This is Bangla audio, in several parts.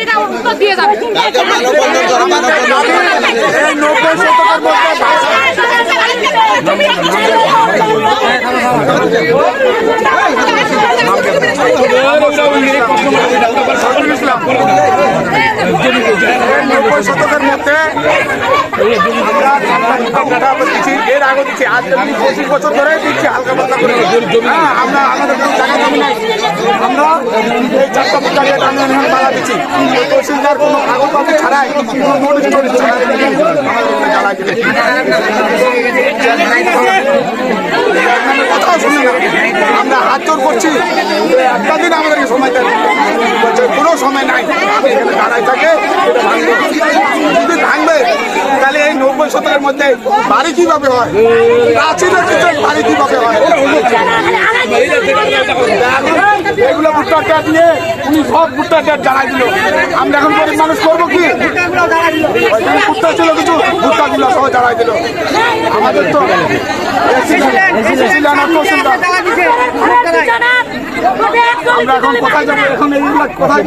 এটা উত্তর দিয়ে যাবে। শতকের মধ্যে এর আগে দিচ্ছি, আজ 25 বছর ধরে দিচ্ছি হালকা পাতলা করে। আমরা আমাদের কোনো জায়গা জমি নাই, আমরা এই 4টা ফুটা রেট আমি বাড়া দিচ্ছি। তহসিলদার কোনো কাগজপত্র ছাড়াই, কোনো নোটিশ টোটিশ ছাড়াই জ্বালাই দিলে কথাও শুনি না। আমরা হাত জোর করছি, একটা দিন আমাদেরকে সময় দেন, কোনো সময় নাই। এখানে দাঁড়াই থাকে, যদি ভাঙবে তাহলে এই 90 শতকের মধ্যে বাড়ি কিভাবে হয়, প্রাচীনের ক্ষেত্রে বাড়ি কিভাবে হয়, এগুলো ভুট্টা ট্যাট দিয়ে উনি সব ভুট্টা ট্যাট জানাই দিল। আমরা এখন গরিব মানুষ করবো কি? ভুট্টা ছিল কিছু, ভুট্টা দিল সব জানাই দিল। আমাদের তো আমরা এখন কোথায় যাবো? এখন এইগুলো কোথায়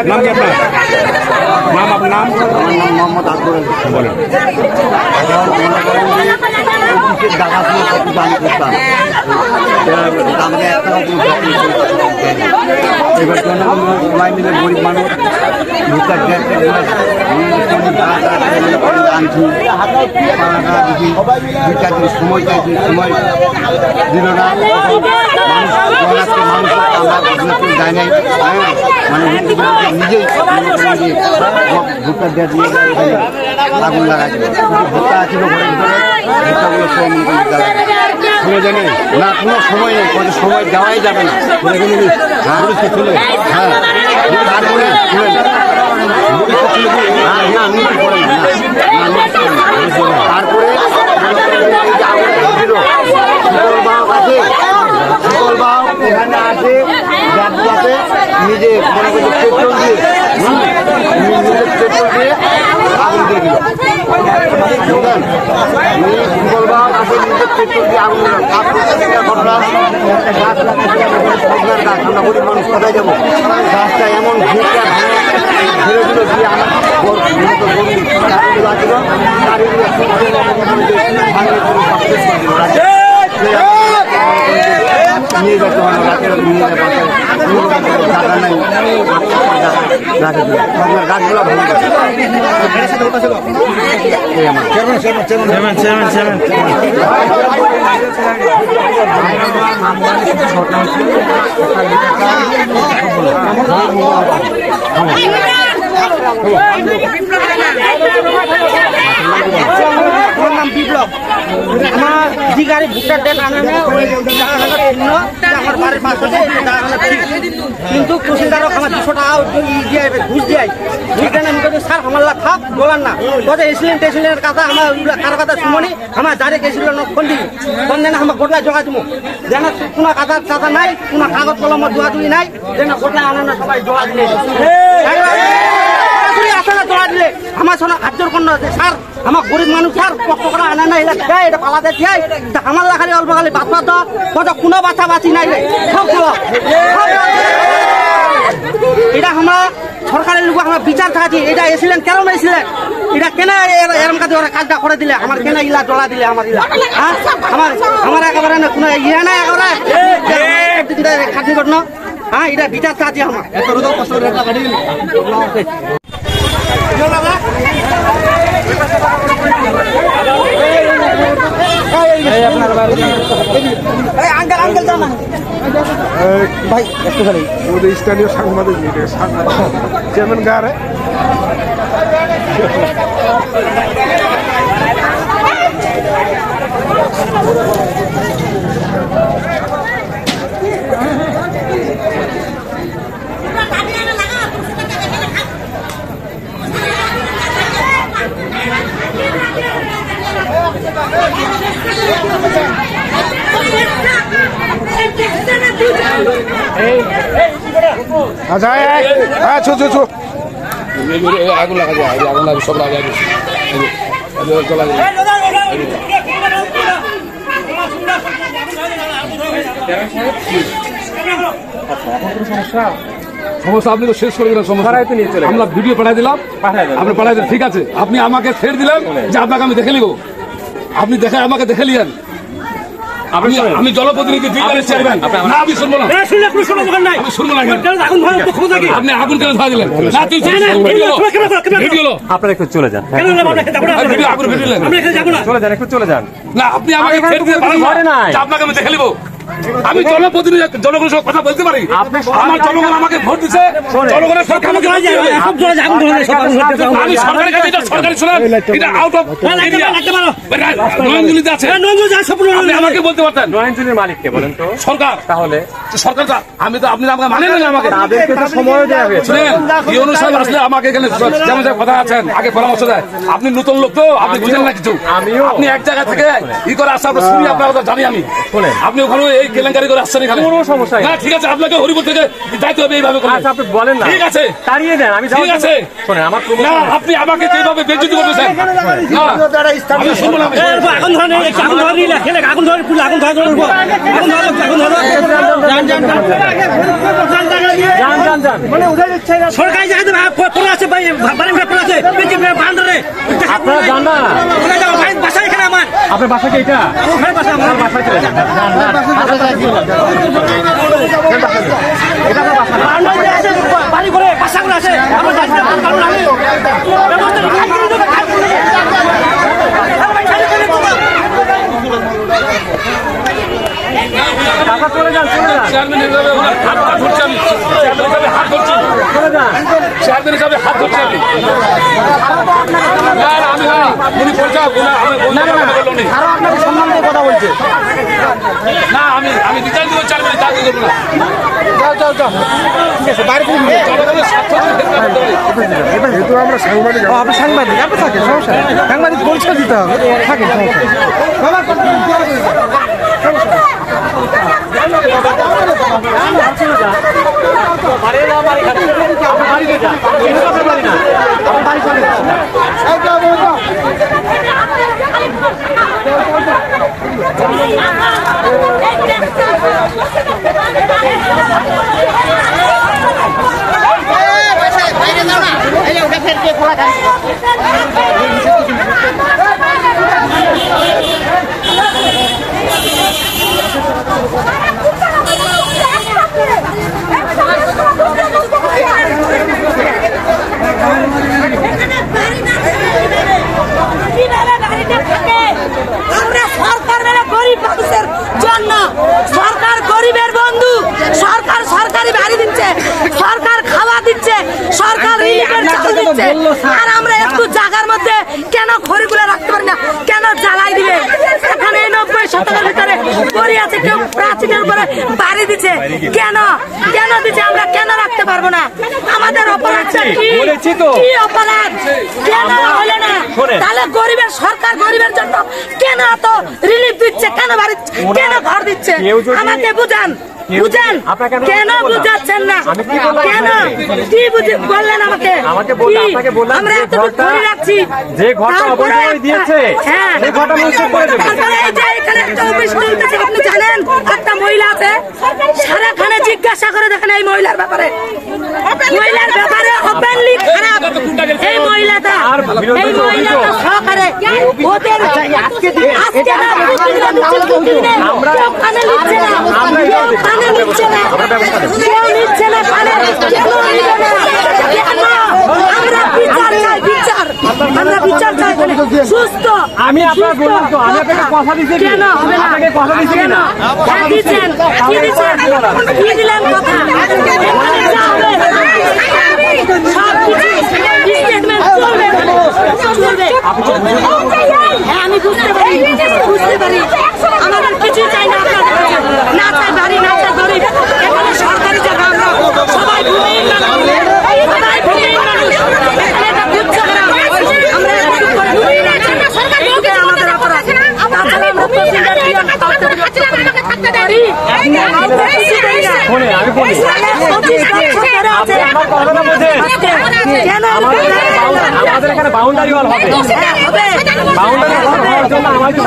নাম কি আপনার? নাম আপনার নাম? মোহাম্মদ আকবর। বলেন। এবার সবাই মিলে গরিব মানুষ ভুট্টার আনছি, সময় চাইছি, সময় দিল না। মানুষ যায় নাই, মানে নিজেই ভুট্টার ডেট নিয়ে আগুন লাগাইছিল। ভুট্টা ছিল ঘরের ভিতরে, ভুট্টাগুলো সব শুনে জানে না, কোনো সময় নেই, কোনো সময় যাওয়াই যাবে না। হ্যাঁ তারপরে তারপরে এখানে আসে নিজে মনে করছে পেট্রোল দিয়ে পেট্রোল দিয়ে আগুন দিয়ে দিল। সুকলবাবু আসে নিজের পেট্রোল দিয়ে আগুন দিল। ঘটনা একটা গাছ লাগার গাছ, আমরা গরিব মানুষ কোথায় যাবো? গাছটা এমন ঘুরটা ধরে দিল দিয়ে আমার ছিল নিয়ে যেতে হয়, রাতের নিয়ে যায় বাসায়, জায়গা নাই, রাখে দিল। আপনার গাছগুলো ভালো গেছে। বিপ্লব আমার যে গাড়ি ভুট্টার ডেট আনে না, আমার বাড়ির পাশে কিন্তু তহসিলদারও আমার 200 টাকা ঘুষ দেয়। ঘুষ দেন আমি বলছি স্যার আমার থাক বলার না, কথা এসিলেন টেসিলেনের কথা আমার কারো কথা শুনি, আমার যারে গেছিল ফোন দিই, ফোন দেন আমার গোটলায় জোগা দিব, যেন কোনো কাঁথা টাথা নাই, কোনো কাগজ কলম দোয়াদুই নাই, যেন গোটলায় আনে না সবাই জোগা দিলে জোড়া দিলে আমার শোনা হাজার কন্যা আছে। স্যার আমার গরিব মানুষ স্যার কষ্ট করে আনে না, এটা দেয়, এটা পালাতে দেয়, আমার খালি অল্প খালি বাচ্চা তো কত কোনো বাচ্চা বাঁচি নাই রে, সব এটা আমরা সরকারের লোক আমরা বিচার থাকি। এটা এসেছিলেন কেন এসেছিলেন, এটা কেন এরম কাজে ওরা কাজটা করে দিলে, আমার কেন ইলা জলা দিলে, আমার ইলা হ্যাঁ আমার একেবারে না কোনো ইয়ে নাই, একেবারে খাটি ঘটনা। হ্যাঁ এটা বিচার চাচ্ছি আমার। ভাই একটুখানি ওদের স্থানীয় সাংবাদিক চেয়ারম্যান গারে এই আচ্ছা হ্যাঁ ছু ছু ছু আগুন লাগা যায় আগুন লাগে সব লাগা যায় চলা যায় সমস্যা আপনি তো শেষ করে দিলেন সমস্যা আমরা ভিডিও পাঠাই দিলাম আপনি পাঠাই দিলেন ঠিক আছে আপনি আমাকে ছেড়ে দিলেন যে আপনাকে আমি দেখে নিব আপনি দেখে আমাকে দেখে নিলেন আমি জনপ্রতিনিধি না আমি শুনবো না আমি শুনবো না আপনি আগুন কেন ধরা দিলেন আপনারা একটু চলে যান চলে যান একটু চলে যান না আপনি আমাকে ছেড়ে দিয়ে আপনাকে আমি দেখে নিব আমি জনপ্রতিনিধি জনগণের সঙ্গে কথা বলতে পারি আমার জনগণ আমাকে ভোট দিচ্ছে জনগণের সরকার আমি সরকারের কাছে এটা সরকারি শোনান এটা আউট অফ নয়নজুলিতে আছে আপনি আমাকে বলতে পারতেন নয়নজুলির মালিককে বলেন তো সরকার তাহলে সরকার আমি তো আপনি আমাকে মানেন না আমাকে তাদেরকে তো সময় দেওয়া হয়েছে এই অনুষ্ঠান আসলে আমাকে এখানে যেমন যে কথা আছেন আগে পরামর্শ দেয় আপনি নতুন লোক তো আপনি বুঝেন না কিছু আপনি এক জায়গা থেকে ই করে আসছে আমরা শুনি আপনার কথা জানি আমি আপনি ওখানে এই কেলেঙ্কারি করে আসছেন এখানে কোনো সমস্যা না ঠিক আছে আপনাকে হরিপুর থেকে দায়িত্ব হবে এইভাবে আচ্ছা আপনি বলেন না ঠিক আছে তাড়িয়ে দেন আমি ঠিক আছে শোনেন আমার না আপনি আমাকে যেভাবে বেজ্জতি করতেছেন আমি শুনবো না আগুন ধরে আগুন ধরে আগুন ধরে সরকারি জায়গাতে পড়ে আছে আপনারা জান না বাসা এখানে আমার আপনার বাসা কি এটা বাসা আমার বাসায় চলে যান বাড়ি করে বাসাগুলো আছে আমার চলে যান চেয়ারম্যান হিসাবে হাত ধরছি আমি চেয়ারম্যান হিসাবে হাত ধরছি চলে যান চেয়ারম্যান হিসাবে হাত ধরছি আমি না আমি না উনি বলছে আপনাকে সম্মান দিয়ে কথা বলছে না আমি রিটার্ন দিব চেয়ারম্যান চাকরি করবো না যাও ঠিক আছে বাইরে জনগণের স্বার্থ যেহেতু আমরা সাংবাদিক আপনি সাংবাদিক আপনি থাকেন সমস্যা সাংবাদিক পরিচয় দিতে হবে থাকেন সরকার গরিবের বন্ধু সরকার সরকারি বাড়ি দিচ্ছে সরকার খাওয়া দিচ্ছে সরকার দিচ্ছে আর আমরা একটু জায়গার মধ্যে কেন খড়িগুলো রাখতে পারি না কেন জ্বালাই দিবে এখানে 90-শতকের ভিতরে গড়ি আছে কেউ প্রাচীনের উপরে বাড়ি দিচ্ছে কেন কেন দিচ্ছে আমরা কেন রাখতে পারবো না আমাদের অপরাধটা কি অপরাধ কেন হলো না তাহলে গরিবের সরকার গরিবের জন্য কেন এত রিলিফ দিচ্ছে কেন বাড়ি কেন ঘর দিচ্ছে আমাকে বুঝান কেন বুঝাচ্ছেন না কেন কি বললেন আমাকে আমরা এতটুকু ধরে রাখছি যে ঘরটা অবৈধভাবে দিয়েছে সেই ঘরটা মঞ্জুর করে দেবে তারপরে এই যে এখানে একটা অফিস চলতেছে আপনি জানেন একটা মহিলা আছে সারাখানে জিজ্ঞাসা করে দেখেন এই মহিলার ব্যাপারে ওপেনলি খারাপ এই মহিলাটা সহকারে ওদের আজকে না আমরা ওখানে নিচ্ছে না কানে নিচ্ছে না কেউ নিচ্ছে না কানে কেন নিবে না কেন আমরা বিচার চাই বিচার আমরা বিচার চাই সুস্থ আমি আপনার বললাম তো আমি আপনাকে কথা দিচ্ছি কেন হবে না আপনাকে কথা দিচ্ছি কেন না দিচ্ছেন কি দিচ্ছেন কি দিলেন কথা সব কিছু স্টেটমেন্ট চলবে চলবে হ্যাঁ আমি বুঝতে পারি আমাদের কিছু চাই না আপনার না চাই বাড়ি না চাই গরিব এখানে সরকারি জায়গা আমরা সবাই ভূমিহীন মানুষ সবাই ভূমিহীন মানুষ এখানে একটা বুঝছে না আমরা একটু করে ভূমিহীন আছি সরকার আমাদের অপরাধ তাছাড়া আমরা তহসিলদার দিয়ে কাউকে থাকতে পারি শোনে আমি বলি ধরে আছে। কেন আমাদের এখানে বাউন্ডারি ওয়াল হবে। হবে বাউন্ডারি ওয়াল হওয়ার জন্য আমাদের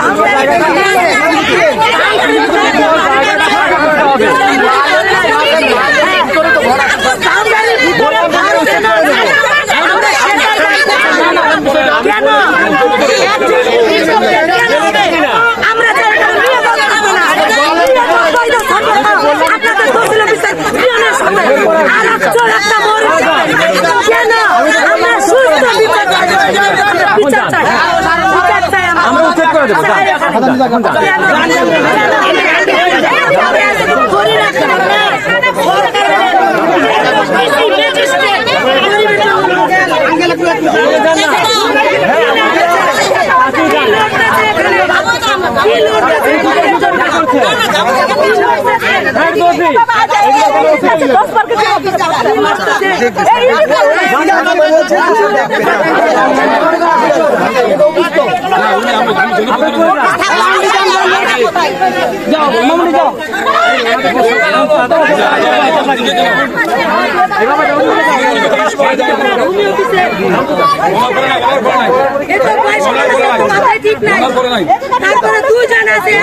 ঠিক নাই তারপরে দুজন আছে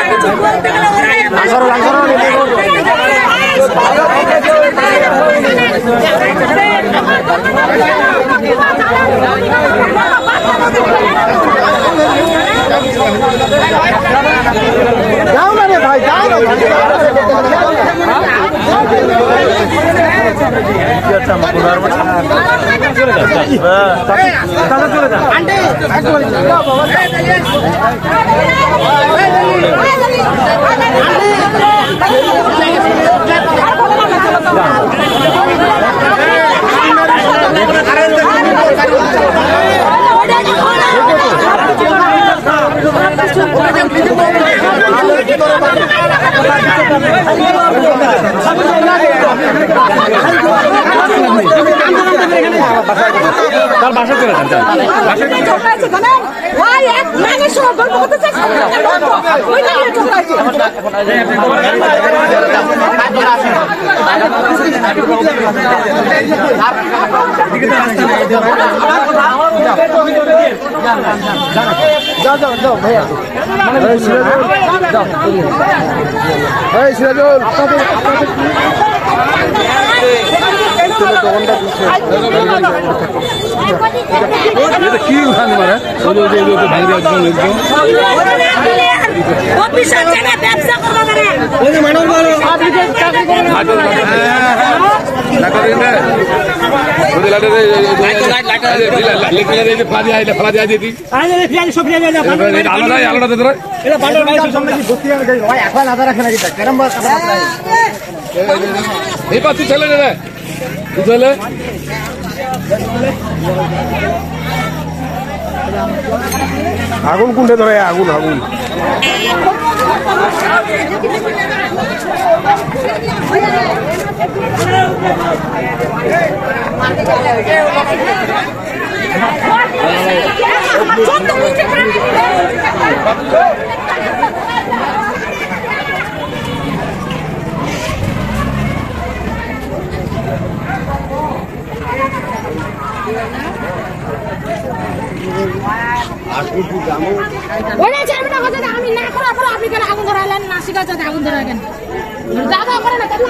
কিছু বলতে গেলে যাও না রে ভাই, যাও না তার বাসা চলে যান। যাও ভাইয়া। এই সিরাজুল, কি উঠান মানে তুই ছেলে রে তুই ছেলে আগুন কোনটা ধরে? আগুন আগুন আমি না করার পর আপনি কেন আগুন ধরালেন? না শিখা আগুন ধরা কেন জায়গা করে না কেন?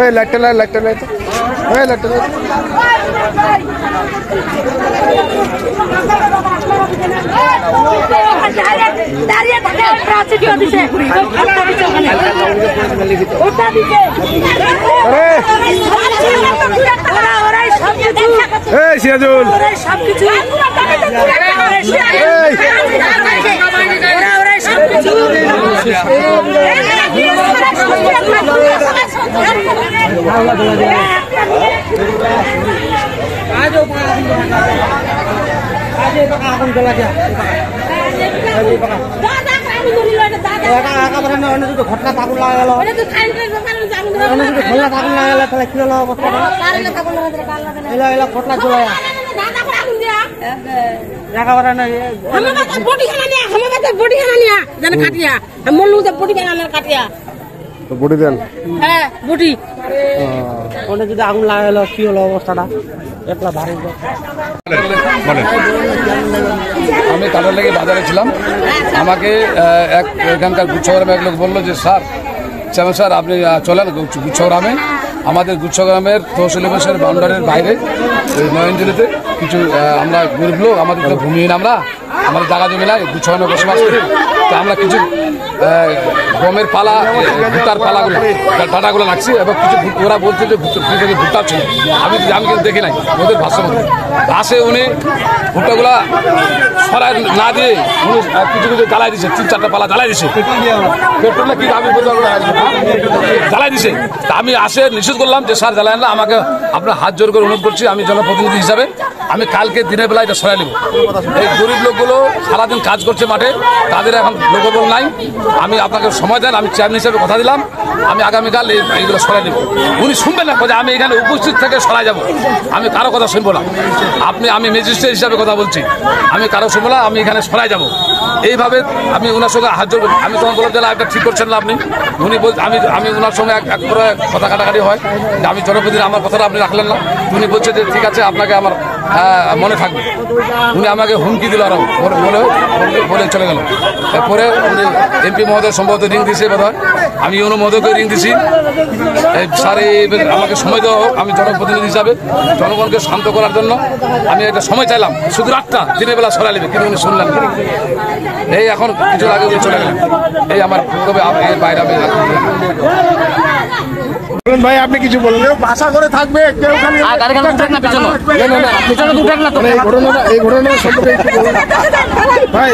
এই লাইটটা লাই, লাইটটা লাই, এই লাইটটা লাই। দাঁড়িয়ে থাকে এই সিরাজুল, সবকিছু ঘটনা আগুন লাগা গেল, আগুন লাগা গেল, তাহলে কি হলো? ঘটনা চলে জায়গা ভাড়া নাই हमें तो बोटी खाना नहीं हमें तो बोटी खाना नहीं जन काटिया हम मोलू तो बोटी खाना नहीं काटिया তো বডি দেন है बोटी ওখানে যদি আগুন লাগালো কি হলো অবস্থাটা একলা ভারী আমি কাটার লেগে বাজারে ছিলাম, আমাকে এখানকার গুচ্ছগ্রামে এক লোক বললো যে স্যার স্যার আপনি চলেন গুচ্ছগ্রামে, আমাদের গুচ্ছগ্রামের তহসিল অফিসের বাউন্ডারির বাইরে নয়নজলিতে কিছু আমরা গরিব লোক, আমাদের তো ভূমিহীন, আমাদের জায়গা জমি নাই, গুচ্ছগ্রামে বসবাস করি, তো আমরা কিছু গমের পালা ভুট্টার পালাগুলো ডাটাগুলো লাগছি এবং কিছু ওরা বলছে যে ভুট্টা ছিল, আমি কিন্তু দেখি নাই ওদের ভাষ্য মধ্যে ঘাসে উনি ভুট্টাগুলা সরাই না দিয়ে উনি কিছু জ্বালাই দিছে, 3-4টা পালা জ্বালাই দিছে, পেট্রোলে কি আমি জ্বালাই দিছে। তা আমি আসে নিষেধ করলাম যে স্যার জ্বালায় না, আমাকে আপনার হাত জোর করে অনুরোধ করছি, আমি জনপ্রতিনিধি হিসাবে আমি কালকে দিনের বেলা এটা সরাই নেব। এই গরিব লোকগুলো সারাদিন কাজ করছে মাঠে, তাদের এখন লোকবল নাই, আমি আপনাকে সময় দেন, আমি চেয়ারম্যান হিসেবে কথা দিলাম, আমি আগামীকাল এইগুলো সরাই নেব। উনি শুনবেন না যে আমি এখানে উপস্থিত থেকে সরাই যাব, আমি কারো কথা শুনবো না, আমি ম্যাজিস্ট্রেট হিসাবে কথা বলছি, আমি কারো শুনবো না, আমি এখানে সরাই যাব। এইভাবে আমি ওনার সঙ্গে হাত জোর, আমি তখন বললাম যে এটা ঠিক করছেন না আপনি, উনি বল আমি ওনার সঙ্গে এক করে কথা কাটাকাটি হয় যে আমি জনপ্রতিনিধি, আমার কথাটা আপনি রাখলেন না, উনি বলছে যে ঠিক আছে আপনাকে আমার মনে থাকবে। উনি আমাকে হুমকি দিল আরো বলে চলে গেল। এরপরে উনি এমপি মহোদয় সম্ভবত রিং দিয়েছে বোধ হয়, আমি ইউনো মহোদয়কে রিং দিছি, স্যার আমাকে সময় দেওয়া হোক, আমি জনপ্রতিনিধি হিসাবে জনগণকে শান্ত করার জন্য আমি একটা সময় চাইলাম, শুধু রাতটা দিনের বেলা সরাই নেবে, কিন্তু উনি শুনলেন না। এই এখন কিছু আগে উনি চলে গেলেন, এই আমার তবে এর বাইরে আমি ভাই আপনি কিছু বলেন, বাসা করে থাকবে কেউ খালি এই ঘটনা সম্পর্কে একটু বলুন ভাই।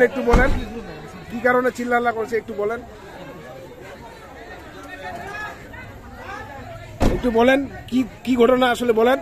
একটু বলেন কি কারণে চিল্লাল্লা করছে, একটু বলেন কি ঘটনা আসলে বলেন।